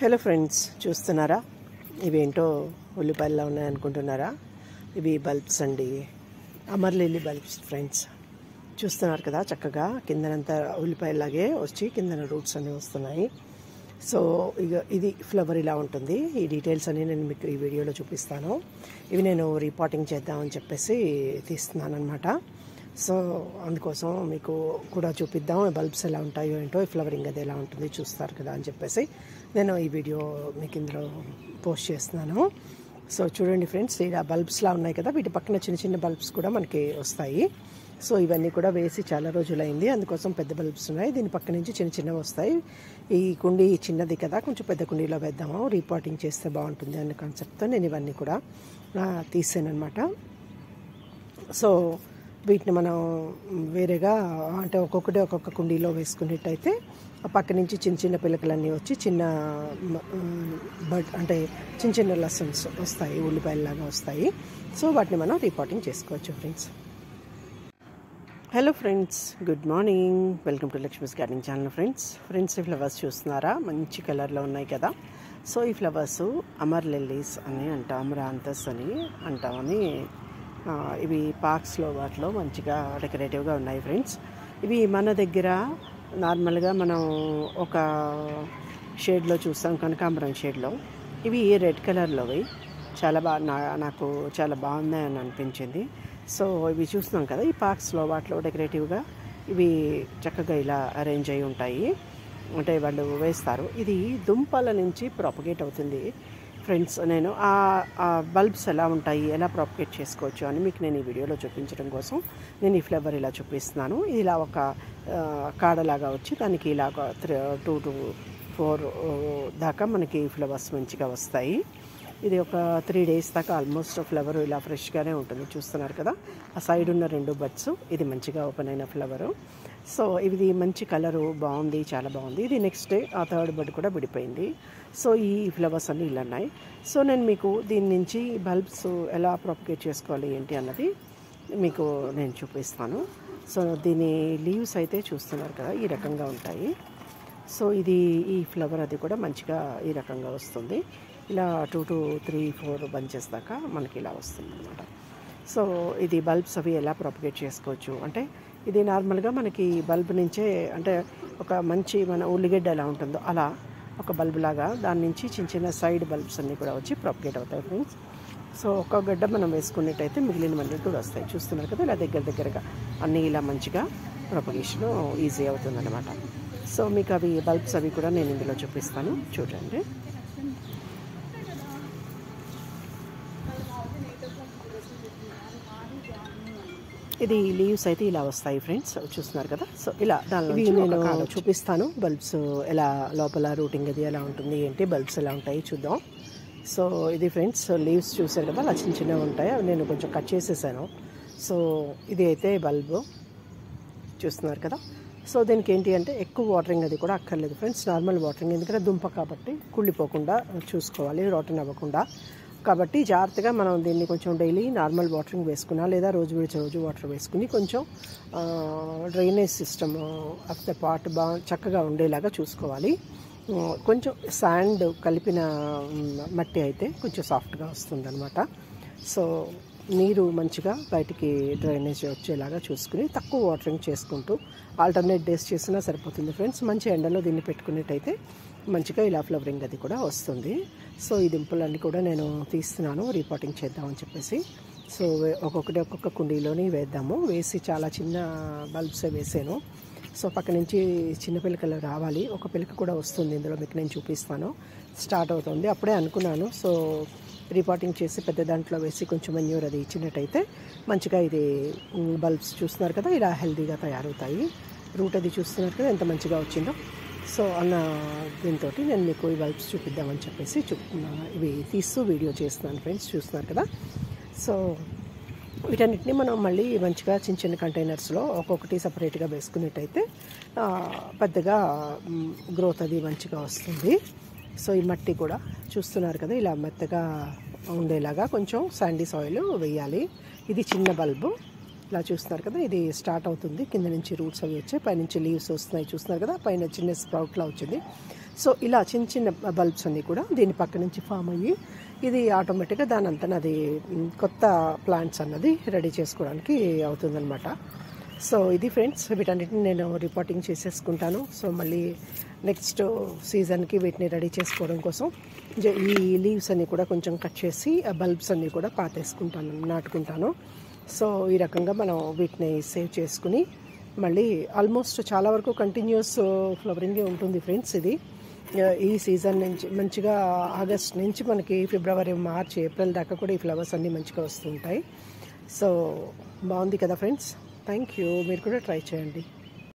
Hello friends, చూస్తున్నారా? ఇవేంటో ఉల్లిపాయల్లో ఉన్నాయనుకుంటున్నారా? ఇవి bulbs అండి, అమర్ లిల్లీ బల్బ్స్ ఫ్రెండ్స్. చూస్తున్నారు కదా, చక్కగా కిందనంతా ఉల్లిపాయలాగే వచ్చి కిందన రూట్స్ అన్నీ వస్తున్నాయి. సో ఇక ఇది ఫ్లవర్ ఇలా ఉంటుంది. ఈ డీటెయిల్స్ అన్నీ నేను మీకు ఈ వీడియోలో చూపిస్తాను. ఇవి నేను రీపాటింగ్ చేద్దామని చెప్పేసి తీస్తున్నాను అనమాట. సో అందుకోసం మీకు కూడా చూపిద్దాం, బల్బ్స్ ఎలా ఉంటాయో ఏంటో, ఈ ఫ్లవరింగ్ అది ఎలా ఉంటుంది చూస్తారు కదా అని చెప్పేసి నేను ఈ వీడియో మీకు ఇందులో పోస్ట్ చేస్తున్నాను. సో చూడండి ఫ్రెండ్స్, ఇలా బల్బ్స్లా ఉన్నాయి కదా, వీటి పక్కన చిన్న చిన్న బల్బ్స్ కూడా మనకి వస్తాయి. సో ఇవన్నీ కూడా వేసి చాలా రోజులైంది, అందుకోసం పెద్ద బల్బ్స్ ఉన్నాయి. దీని పక్క నుంచి చిన్న చిన్నవి వస్తాయి. ఈ కుండీ చిన్నది కదా, కొంచెం పెద్ద కుండీలో వేద్దాము, రీపాటింగ్ చేస్తే బాగుంటుంది అనే కాన్సెప్ట్తో నేను ఇవన్నీ కూడా తీసాను అనమాట. సో వీటిని మనం వేరేగా అంటే ఒక్కొక్కటి ఒక్కొక్క కుండీలో వేసుకున్నట్టయితే ఆ పక్క నుంచి చిన్న చిన్న పిలకలన్నీ వచ్చి చిన్న బడ్ అంటే చిన్న చిన్న లసన్స్ వస్తాయి, ఉల్లిపాయలలాగా వస్తాయి. సో వాటిని మనం రీపాటింగ్ చేసుకోవచ్చు friends. Hello friends, good morning, welcome to Lakshmi's gardening channel. Friends ఈ ఫ్లవర్స్ చూస్తున్నారా? మంచి కలర్లో ఉన్నాయి కదా. సో ఈ ఫ్లవర్స్ అమర్ లిల్లీస్ అని అంటాం, రాంతస్ అని అంటామని. ఇవి పార్క్స్లో వాటిలో మంచిగా డెకరేటివ్గా ఉన్నాయి ఫ్రెండ్స్. ఇవి మన దగ్గర నార్మల్గా మనం ఒక షేడ్లో చూస్తాం, కనకాంబరం షేడ్లో. ఇవి రెడ్ కలర్లోవి చాలా నాకు చాలా బాగున్నాయని అనిపించింది. సో ఇవి చూస్తున్నాం కదా, ఈ పార్క్స్లో వాటిలో డెకరేటివ్గా ఇవి చక్కగా ఇలా అరేంజ్ అయి ఉంటాయి, అంటే వాళ్ళు వేస్తారు. ఇది దుంపల నుంచి ప్రాపగేట్ అవుతుంది ఫ్రెండ్స్. నేను ఆ బల్బ్స్ ఎలా ఉంటాయి, ఎలా ప్రాపగేట్ చేసుకోవచ్చు అని మీకు నేను ఈ వీడియోలో చూపించడం కోసం నేను ఈ ఫ్లవర్ ఇలా చూపిస్తున్నాను. ఇలా ఒక కాడలాగా వచ్చి దానికి ఇలాగ 2 to 4 దాకా మనకి ఫ్లవర్స్ మంచిగా వస్తాయి. ఇది ఒక 3 days దాకా ఆల్మోస్ట్ ఫ్లవర్ ఇలా ఫ్రెష్గానే ఉంటుంది. చూస్తున్నారు కదా, ఆ సైడ్ ఉన్న 2 బడ్స్, ఇది మంచిగా ఓపెన్ అయిన ఫ్లవరు. సో ఇది మంచి కలరు, బాగుంది, చాలా బాగుంది. ఇది నెక్స్ట్ డే ఆ 3rd బడ్ కూడా విడిపోయింది. సో ఈ ఫ్లవర్స్ అన్నీ ఇలా ఉన్నాయి. సో నేను మీకు దీని నుంచి బల్బ్స్ ఎలా ప్రాపగేట్ చేసుకోవాలి ఏంటి అన్నది మీకు నేను చూపిస్తాను. సో దీని లీవ్స్ అయితే చూస్తున్నారు కదా, ఈ రకంగా ఉంటాయి. సో ఈ ఫ్లవర్ అది కూడా మంచిగా ఈ రకంగా వస్తుంది. ఇలా 2 to 3, 4 బంచెస్ దాకా మనకి ఇలా వస్తుంది అనమాట. సో ఇది బల్బ్స్ అవి ఎలా ప్రాపగేట్ చేసుకోవచ్చు అంటే, ఇది నార్మల్గా మనకి బల్బ్ నుంచే, అంటే ఒక మంచి మన ఉల్లిగడ్డ ఎలా ఉంటుందో అలా ఒక బల్బ్ లాగా దాని నుంచి చిన్న చిన్న సైడ్ బల్బ్స్ అన్నీ కూడా వచ్చి ప్రాపగేట్ అవుతాయి ఫ్రెండ్స్. సో ఒక గడ్డ మనం వేసుకున్నట్టయితే మిగిలినవన్నీ కూడా వస్తాయి. చూస్తున్నారు కదా, ఇలా దగ్గరగా అన్నీ ఇలా మంచిగా ప్రాపగేషన్ ఈజీ అవుతుంది అనమాట. సో మీకు అవి బల్బ్స్ అవి కూడా నేను ఇందులో చూపిస్తాను, చూడండి. ఇది లీవ్స్ అయితే ఇలా వస్తాయి ఫ్రెండ్స్, చూస్తున్నారు కదా. సో ఇలా దానిలో నేను చూపిస్తాను బల్బ్స్ ఎలా లోపల రూటింగ్ అది ఎలా ఉంటుంది ఏంటి, బల్బ్స్ ఎలా ఉంటాయి చూద్దాం. సో ఇది ఫ్రెండ్స్ లీవ్స్ చూసారు కదా, అలా చిన్న చిన్నవి ఉంటాయి, అవి నేను కొంచెం కట్ చేసేసాను. సో ఇది అయితే బల్బు చూస్తున్నారు కదా. సో దీనికి ఏంటి అంటే ఎక్కువ వాటరింగ్ అది కూడా అక్కర్లేదు ఫ్రెండ్స్, నార్మల్ వాటరింగ్, ఎందుకంటే దుంప కాబట్టి కుళ్ళిపోకుండా చూసుకోవాలి, రోటన్ అవ్వకుండా. కాబట్టి జాగ్రత్తగా మనం దీన్ని కొంచెం డైలీ నార్మల్ వాటరింగ్ వేసుకున్నా, లేదా రోజు విడిచి రోజు వాటర్ వేసుకుని కొంచెం drainage system of the pot చక్కగా ఉండేలాగా చూసుకోవాలి. కొంచెం శాండ్ కలిపిన మట్టి అయితే కొంచెం సాఫ్ట్గా వస్తుంది అనమాట. సో నీరు మంచిగా బయటికి డ్రైనేజ్ వచ్చేలాగా చూసుకుని తక్కువ వాటరింగ్ చేసుకుంటూ ఆల్టర్నేట్ డేస్ చేసినా సరిపోతుంది ఫ్రెండ్స్. మంచి ఎండలో దీన్ని పెట్టుకున్నట్టయితే మంచిగా ఇలా ఫ్లవరింగ్ అది కూడా వస్తుంది. సో ఈ దింపులన్నీ కూడా నేను తీస్తున్నాను రీపాటింగ్ చేద్దామని చెప్పేసి. సో ఒక్కొక్క కుండీలోని వేద్దాము. వేసి చాలా చిన్న బల్బ్సే వేసాను. సో పక్క నుంచి చిన్న పిలకలు రావాలి, ఒక పిలక కూడా వస్తుంది ఇందులో, మీకు నేను చూపిస్తాను. స్టార్ట్ అవుతుంది అప్పుడే అనుకున్నాను. సో రీపాటింగ్ చేసి పెద్ద దాంట్లో వేసి కొంచెం మెన్యూర్ అది ఇచ్చినట్టయితే మంచిగా ఇది బల్బ్స్ చూస్తున్నారు కదా ఇలా హెల్తీగా తయారవుతాయి. రూట్ అది చూస్తున్నారు కదా ఎంత మంచిగా వచ్చిందో. సో అన్న దీంతో నేను మీకు ఈ బల్బ్స్ చూపిద్దామని చెప్పేసి ఇవి తీస్తూ వీడియో చేస్తున్నాను ఫ్రెండ్స్, చూస్తున్నారు కదా. సో వీటన్నిటిని మనం మళ్ళీ మంచిగా చిన్న చిన్న కంటైనర్స్లో ఒక్కొక్కటి సపరేట్గా వేసుకున్నట్టయితే పెద్దగా గ్రోత్ అది మంచిగా వస్తుంది. సో ఈ మట్టి కూడా చూస్తున్నారు కదా, ఇలా మెత్తగా ఉండేలాగా కొంచెం శాండీ సాయిల్ వేయాలి. ఇది చిన్న బల్బు, ఇలా చూస్తున్నారు కదా, ఇది స్టార్ట్ అవుతుంది. కింద నుంచి రూట్స్ అవి వచ్చాయి, పైనుంచి లీవ్స్ వస్తున్నాయి చూస్తున్నారు కదా, పైన చిన్న స్ప్రౌట్లా వచ్చింది. సో ఇలా చిన్న చిన్న బల్బ్స్ అన్నీ కూడా దీని పక్క నుంచి ఫామ్ అయ్యి ఇది ఆటోమేటిక్గా దాని అంతా అది కొత్త ప్లాంట్స్ అన్నది రెడీ చేసుకోవడానికి అవుతుందన్నమాట. సో ఇది ఫ్రెండ్స్, వీటన్నిటిని నేను రిపోర్టింగ్ చేసేసుకుంటాను. సో మళ్ళీ నెక్స్ట్ సీజన్కి వీటిని రెడీ చేసుకోవడం కోసం ఈ లీవ్స్ అన్నీ కూడా కొంచెం కట్ చేసి ఆ బల్బ్స్ అన్నీ కూడా నాటుకుంటాను. సో ఈ రకంగా మనం వీటిని సేవ్ చేసుకుని మళ్ళీ ఆల్మోస్ట్ చాలా వరకు కంటిన్యూస్ ఫ్లవరింగే ఉంటుంది ఫ్రెండ్స్. ఇది ఈ సీజన్ నుంచి మంచిగా ఆగస్ట్ నుంచి మనకి ఫిబ్రవరి, మార్చ్, ఏప్రిల్ దాకా కూడా ఈ ఫ్లవర్స్ అన్నీ మంచిగా వస్తుంటాయి. సో బాగుంది కదా ఫ్రెండ్స్, థ్యాంక్ యూ. మీరు కూడా ట్రై చేయండి.